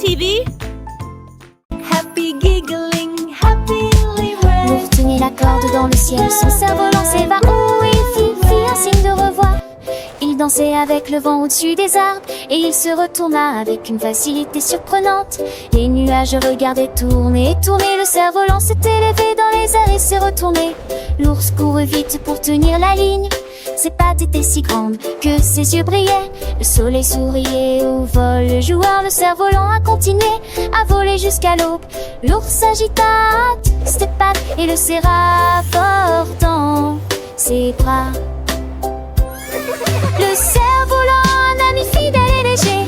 TV? Happy giggling, happily well. L'ours tenait la corde dans le ciel, son cerf-volant s'éva où il fit un signe de revoir. Il dansait avec le vent au-dessus des arbres et il se retourna avec une facilité surprenante. Les nuages regardaient tourner et tourner, le cerf-volant s'était élevé dans les airs et s'est retourné. L'ours courut vite pour tenir la ligne. Ses pattes étaient si grandes que ses yeux brillaient. Le soleil souriait au vol, le joueur, le cerf-volant a continué à voler jusqu'à l'aube. L'ours agita ses pattes et le serra fort dans ses bras. Le cerf-volant, un ami fidèle et léger,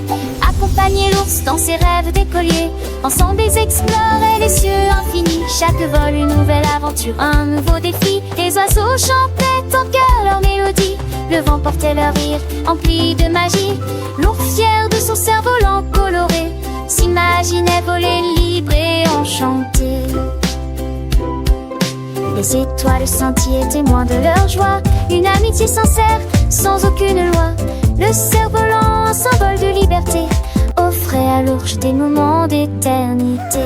accompagnait l'ours dans ses rêves d'écolier. Ensemble ils exploraient les cieux infinis. Chaque vol une nouvelle aventure, un nouveau défi. Les oiseaux chantaient en chœur leur mélodie. Le vent portait leur rire, empli de magie. L'ours fier de son cerf-volant coloré s'imaginait voler libre et enchanté. Les étoiles scintillaient témoins de leur joie. Une amitié sincère, sans aucune loi. Le cerf-volant, un symbole de liberté, offrait à l'ours des moments d'éternité.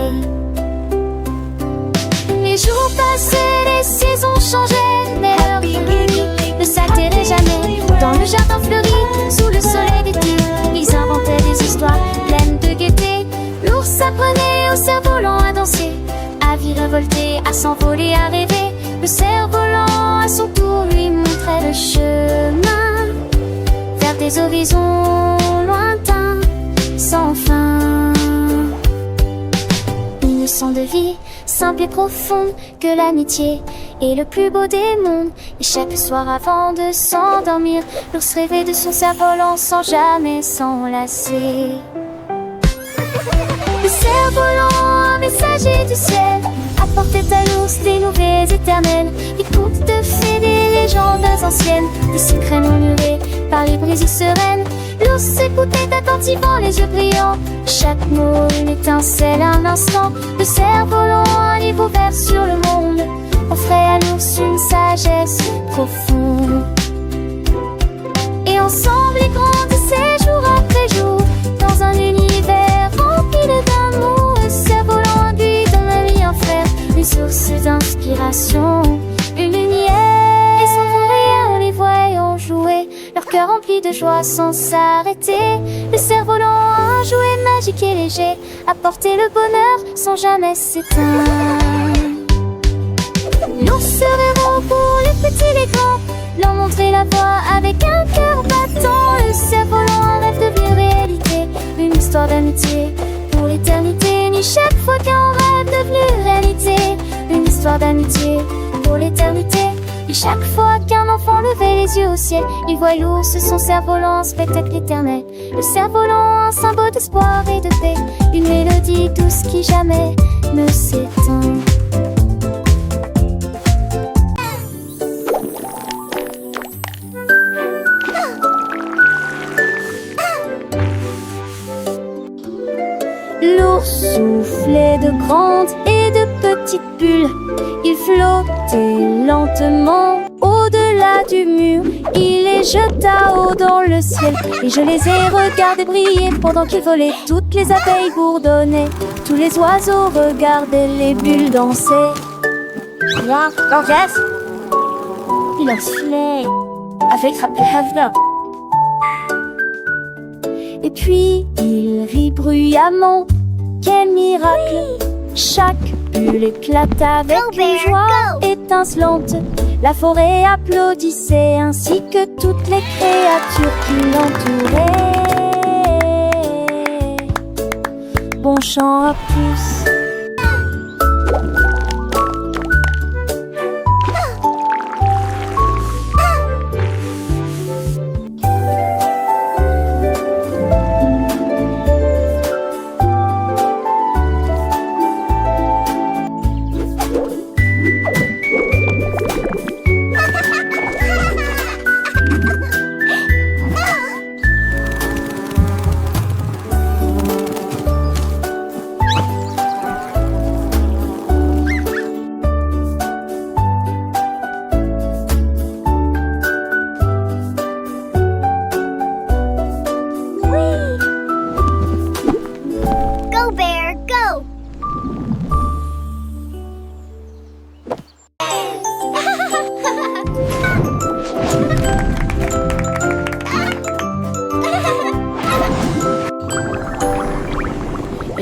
Les jours passaient, les saisons changeaient, mais leur vie ne s'altérait jamais. Dans le jardin fleuri, sous le soleil d'été, ils inventaient des histoires pleines de gaieté. L'ours apprenait au cerf-volant à danser, à virevolter, à s'envoler, à rêver. Le cerf-volant, à son tour, lui montrait le chemin vers des horizons lointains, sans fin. Une leçon de vie, simple et profonde, que l'amitié est le plus beau des mondes. Et chaque soir avant de s'endormir, l'ours rêvait de son cerf-volant sans jamais s'enlacer. Le cerf-volant, un messager du ciel, apportait à l'ours des nouvelles éternelles. Des contes de fées, des légendes anciennes, des secrets murmurés par les brises sereines. L'ours écoutait attentivement, les yeux brillants, chaque mot une étincelle, un instant. Le cerf-volant, un livre ouvert sur le monde, offrait à l'ours une sagesse profonde. Et ensemble ils grandissaient jour après jour, dans un univers rempli d'amour. Le cerf-volant lui donne un lien frère, une source d'inspiration, une lumière. Et sans rien, les voyant jouer, leur cœur rempli de joie sans s'arrêter. Le cerf-volant, un jouet magique et léger, apportait le bonheur sans jamais s'éteindre. L'ours serait bon pour les petits et les grands, leur montrer la voie avec un cœur battant. Le cerf-volant, un rêve devient réalité, une histoire d'amitié pour l'éternité. Ni chaque fois qu'un rêve devenu réalité, une histoire d'amitié pour l'éternité. Et chaque fois qu'un enfant levait les yeux au ciel, il voit l'ours, son cerf-volant, un spectacle éternel. Le cerf-volant, un symbole d'espoir et de paix, une mélodie douce qui jamais ne s'éteint. L'ours soufflait de grandes et de petites bulles. Il flottait lentement au-delà du mur. Il les jeta haut dans le ciel et je les ai regardés briller pendant qu'ils volaient. Toutes les abeilles bourdonnaient, tous les oiseaux regardaient les bulles danser. Viens, l'orchestre. Il leur filait avec sa petite. Et puis il rit bruyamment. Quel miracle! Chaque bulle éclata avec une joie étincelante. La forêt applaudissait ainsi que toutes les créatures qui l'entouraient. Bon chant à tous.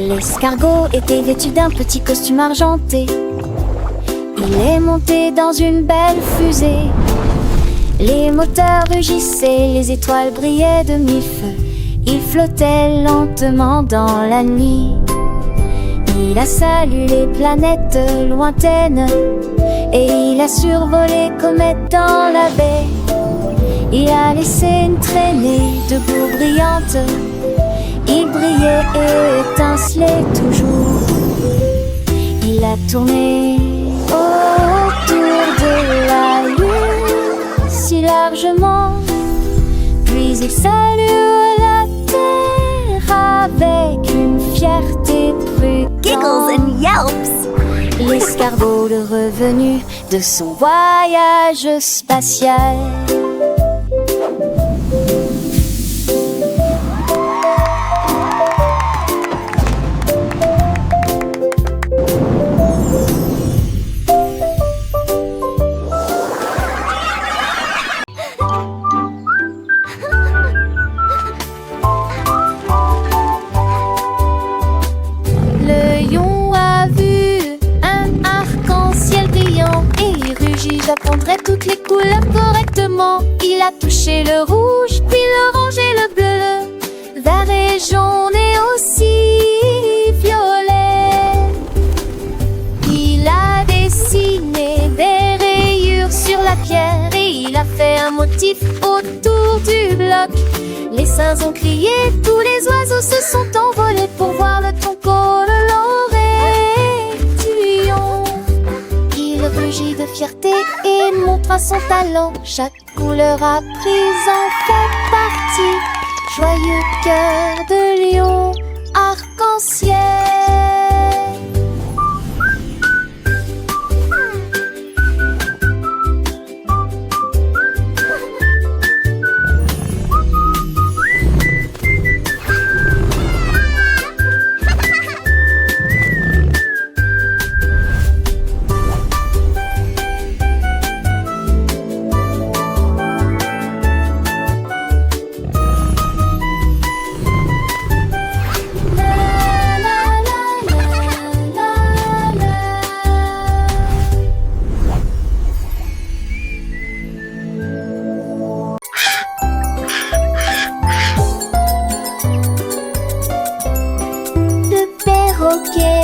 L'escargot était vêtu d'un petit costume argenté. Il est monté dans une belle fusée. Les moteurs rugissaient, les étoiles brillaient de mille feux. Il flottait lentement dans la nuit. Il a salué les planètes lointaines et il a survolé comètes dans la baie. Il a laissé une traînée de boue brillante. Il brillait et étincelait toujours. Il a tourné autour de la lune si largement, puis il salua la terre avec une fierté prudente. Giggles and yelps. L'escargot le revenu de son voyage spatial. J'apprendrai toutes les couleurs correctement. Il a touché le rouge, puis l'orange et le bleu, vert et jaune et aussi violet. Il a dessiné des rayures sur la pierre et il a fait un motif autour du bloc. Les singes ont crié, tous les oiseaux se sont envolés pour voir le tronc de l'oreillon. Il rugit de fierté et montra son talent. Chaque couleur apprise en fait partie. Joyeux cœur de lion arc-en-ciel.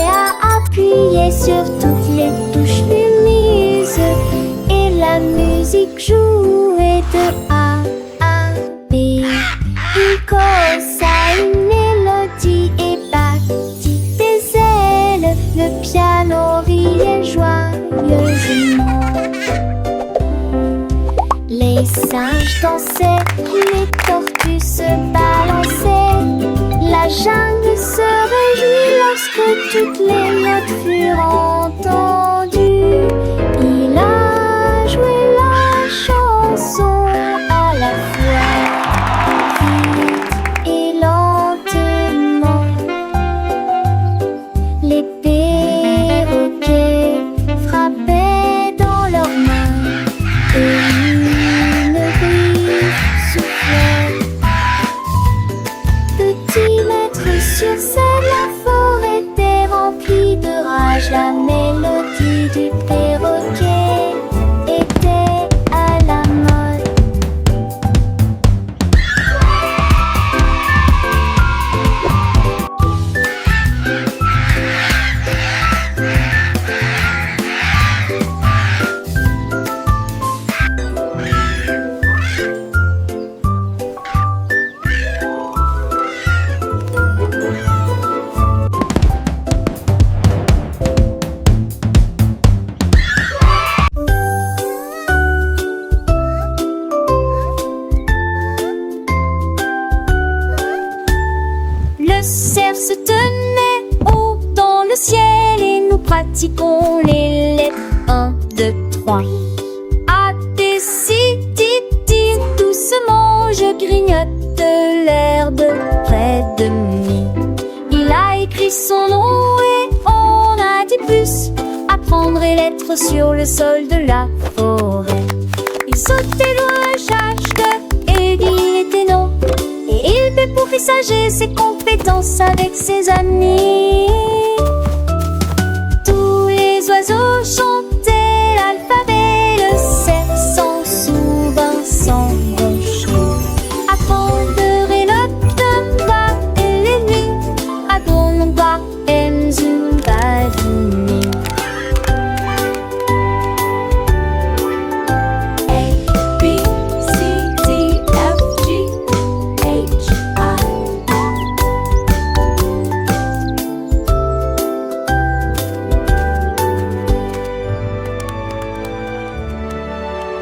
A appuyé sur toutes les touches lumineuses et la musique jouait de A à B. Il causa une mélodie et battit des ailes. Le piano riait joyeusement. Les singes dansaient, les tortues se balançaient. La jungle se réjouit lorsque toutes les notes furent entendues. Il a joué la chanson à la fois vite et lentement. Les perroquets frappaient dans leurs mains et une brise soufflait. Petit maître sur scène, la forêt était remplie de rage. La mélodie du perroquet était à la mode. Le cerf se tenait haut dans le ciel et nous pratiquons les lettres 1, 2, 3. A, D, C, D, D, doucement je grignote l'herbe près de nous. Il a écrit son nom et on a dit plus. Apprendre les lettres sur le sol de la forêt. Il sautait loin chaque et il était non. Et il peut pour visager ses compétences. et danse avec ses amis. Tous les oiseaux chantent